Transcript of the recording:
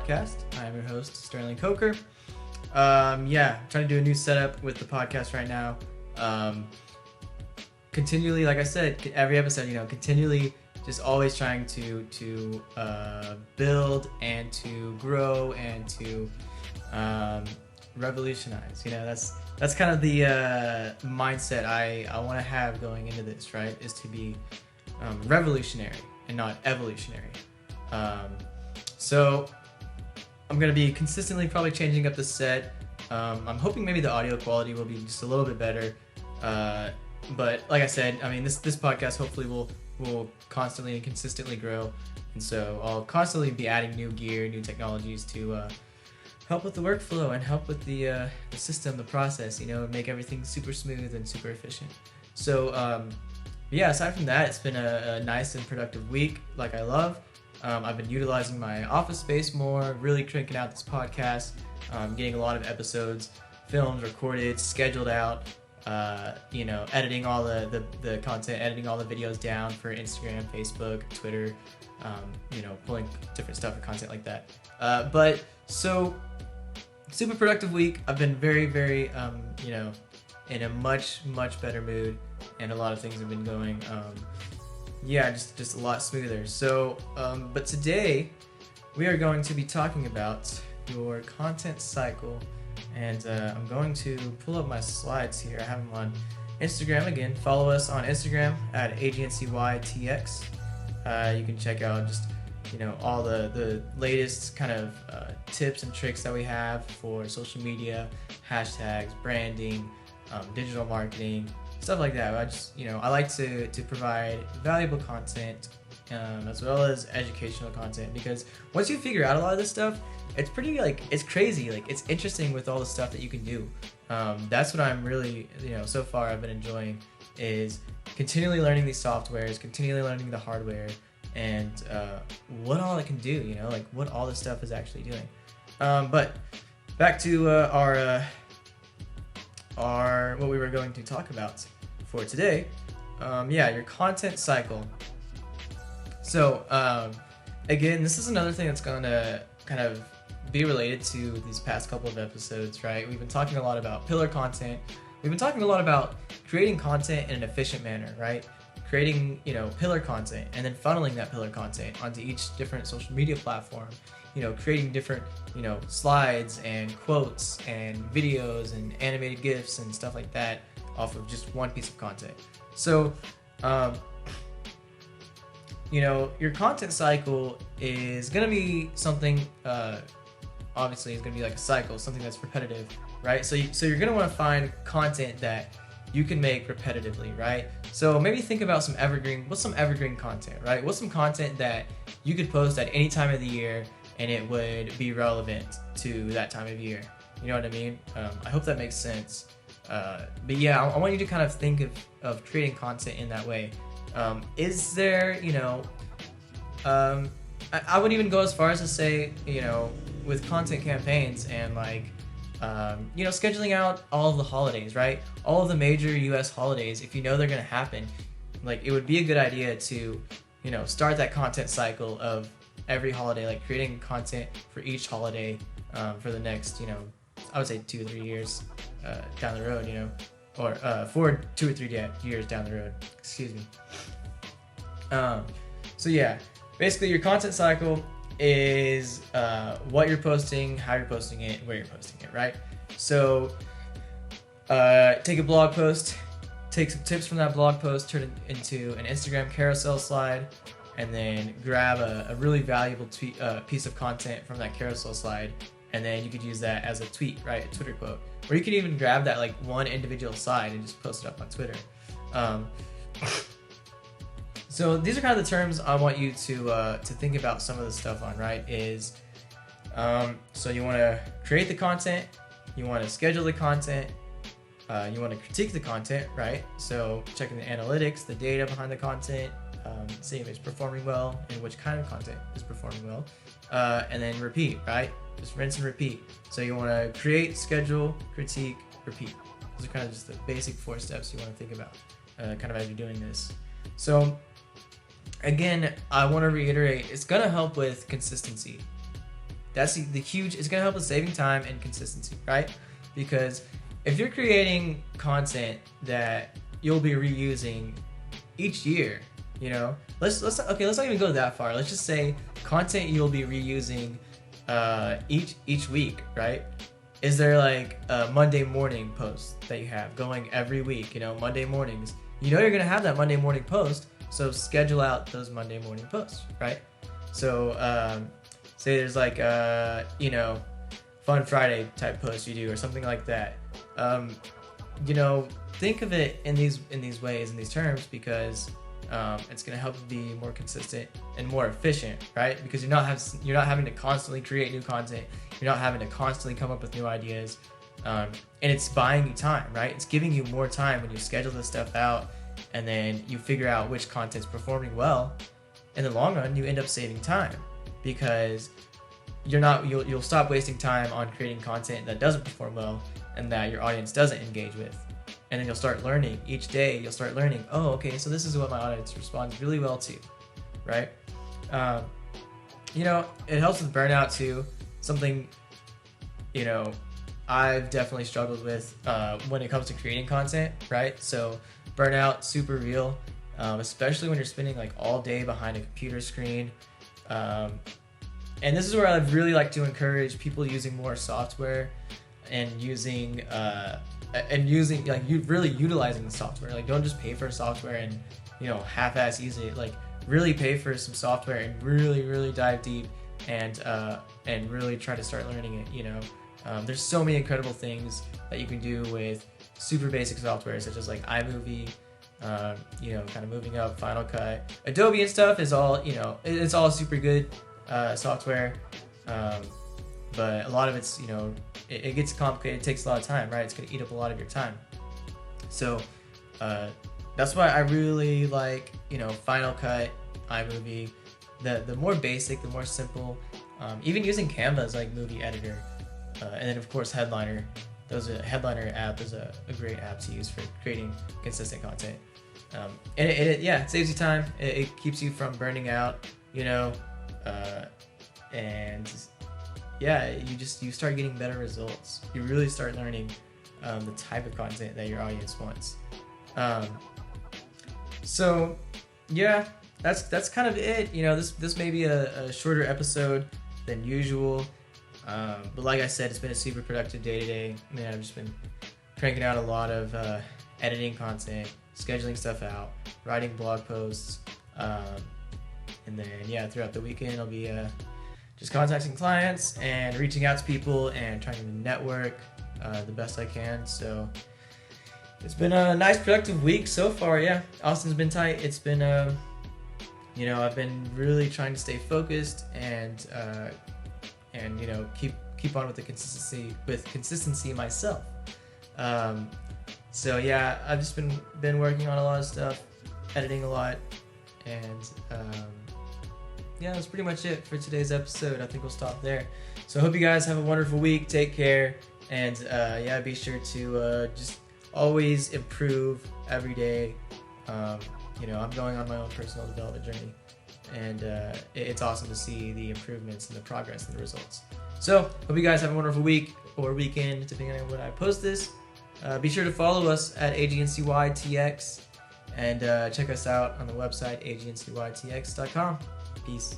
podcast. I am your host, Sterling Coker. Trying to do a new setup with the podcast right now. Continually, like I said, every episode, continually just always trying to build and to grow and to revolutionize. That's kind of the mindset I want to have going into this, right? Is to be revolutionary and not evolutionary. So I'm going to be consistently probably changing up the set. I'm hoping maybe the audio quality will be just a little bit better. But like I said, this podcast hopefully will constantly and consistently grow. And so I'll constantly be adding new gear, new technologies to help with the workflow and help with the system, the process, make everything super smooth and super efficient. So aside from that, it's been a nice and productive week like I love. I've been utilizing my office space more, really cranking out this podcast, getting a lot of episodes filmed, recorded, scheduled out, editing all the content, editing all the videos down for Instagram, Facebook, Twitter, pulling different stuff for content like that. So super productive week. I've been very, very, in a much, much better mood, and a lot of things have been going, just a lot smoother. So, but today we are going to be talking about your content cycle, and I'm going to pull up my slides here. I have them on Instagram. Again, follow us on Instagram at agncytx. You can check out just all the latest kind of tips and tricks that we have for social media, hashtags, branding, digital marketing, stuff like that. I like to provide valuable content as well as educational content, because once you figure out a lot of this stuff, it's pretty it's crazy. It's interesting with all the stuff that you can do. That's what I'm really, so far I've been enjoying, is continually learning these softwares, continually learning the hardware, and what all it can do, what all this stuff is actually doing. But back to our what we were going to talk about for today. Your content cycle. So again, this is another thing that's going to kind of be related to these past couple of episodes, right? We've been talking a lot about pillar content. We've been talking a lot about creating content in an efficient manner, right? Creating, pillar content and then funneling that pillar content onto each different social media platform, creating different, slides and quotes and videos and animated GIFs and stuff like that off of just one piece of content. So, your content cycle is going to be something, obviously it's going to be like a cycle, something that's repetitive, right? So you're going to want to find content that you can make repetitively, right? So maybe think about what's some evergreen content, right? What's some content that you could post at any time of the year and it would be relevant to that time of year? You know what I mean? I hope that makes sense. I want you to kind of think of creating content in that way. Is there, I would even go as far as to say, with content campaigns and scheduling out all of the holidays, right? All of the major US holidays, if they're going to happen, it would be a good idea to, start that content cycle of every holiday, creating content for each holiday for the next, I would say 2 or 3 years down the road, or for 2 or 3 years down the road, excuse me. Basically your content cycle is what you're posting, how you're posting it, where you're posting it, right? So take a blog post, take some tips from that blog post, turn it into an Instagram carousel slide, and then grab a really valuable piece of content from that carousel slide, and then you could use that as a tweet, right? A Twitter quote. Or you could even grab that one individual slide and just post it up on Twitter. So these are kind of the terms I want you to think about some of the stuff on, right? So you want to create the content, you want to schedule the content, you want to critique the content, right? So checking the analytics, the data behind the content, seeing if it's performing well and which kind of content is performing well, and then repeat, right? Just rinse and repeat. So you want to create, schedule, critique, repeat. Those are kind of just the basic 4 steps you want to think about kind of as you're doing this. So again, I want to reiterate, it's going to help with consistency. That's the huge. It's gonna help with saving time and consistency, right? Because if you're creating content that you'll be reusing each year, you know, let's not even go that far. Let's just say content you'll be reusing each week, right? Is there like a Monday morning post that you have going every week? You know, Monday mornings. You know you're gonna have that Monday morning post, so schedule out those Monday morning posts, right? So say there's like you know, Fun Friday type post you do or something like that. You know, think of it in these ways, in these terms, because it's gonna help you be more consistent and more efficient, right? Because you're not having to constantly create new content. You're not having to constantly come up with new ideas, and it's buying you time, right? It's giving you more time when you schedule this stuff out, and then you figure out which content's performing well. In the long run, you end up saving time because you'll stop wasting time on creating content that doesn't perform well and that your audience doesn't engage with. And then you'll start learning each day. You'll start learning, oh, okay, so this is what my audience responds really well to, right? You know, it helps with burnout too. Something, you know, I've definitely struggled with when it comes to creating content, right? So burnout, super real, especially when you're spending like all day behind a computer screen. And this is where I'd really like to encourage people using more software and using like you really utilizing the software. Like, don't just pay for software and, you know, half-ass use it. Like, really pay for some software and really dive deep and really try to start learning it. You know, there's so many incredible things that you can do with super basic software, such as like iMovie. You know, kind of moving up, Final Cut, Adobe and stuff is all, you know, it's all super good software. But a lot of it's, you know, it gets complicated. It takes a lot of time, right? It's going to eat up a lot of your time. So that's why I really like, you know, Final Cut, iMovie. The more basic, the more simple. Even using Canva as like movie editor, and then of course Headliner. Headliner app is a great app to use for creating consistent content. And it saves you time. It keeps you from burning out, you know, and yeah, you start getting better results. You really start learning the type of content that your audience wants. So yeah, that's kind of it. You know, this may be a shorter episode than usual, but like I said, it's been a super productive day today. Man, I've just been cranking out a lot of editing content, scheduling stuff out, writing blog posts, and then yeah, throughout the weekend I'll be just contacting clients and reaching out to people and trying to network the best I can. So it's been a nice productive week so far. Yeah, Austin's been tight. It's been you know, I've been really trying to stay focused and you know, keep on with the consistency myself. So yeah, I've just been working on a lot of stuff, editing a lot, and yeah, that's pretty much it for today's episode. I think we'll stop there. So I hope you guys have a wonderful week. Take care, and yeah, be sure to just always improve every day. You know, I'm going on my own personal development journey, and it's awesome to see the improvements and the progress and the results. So hope you guys have a wonderful week or weekend, depending on when I post this. Be sure to follow us at agncytx, and check us out on the website agncytx.com. Peace.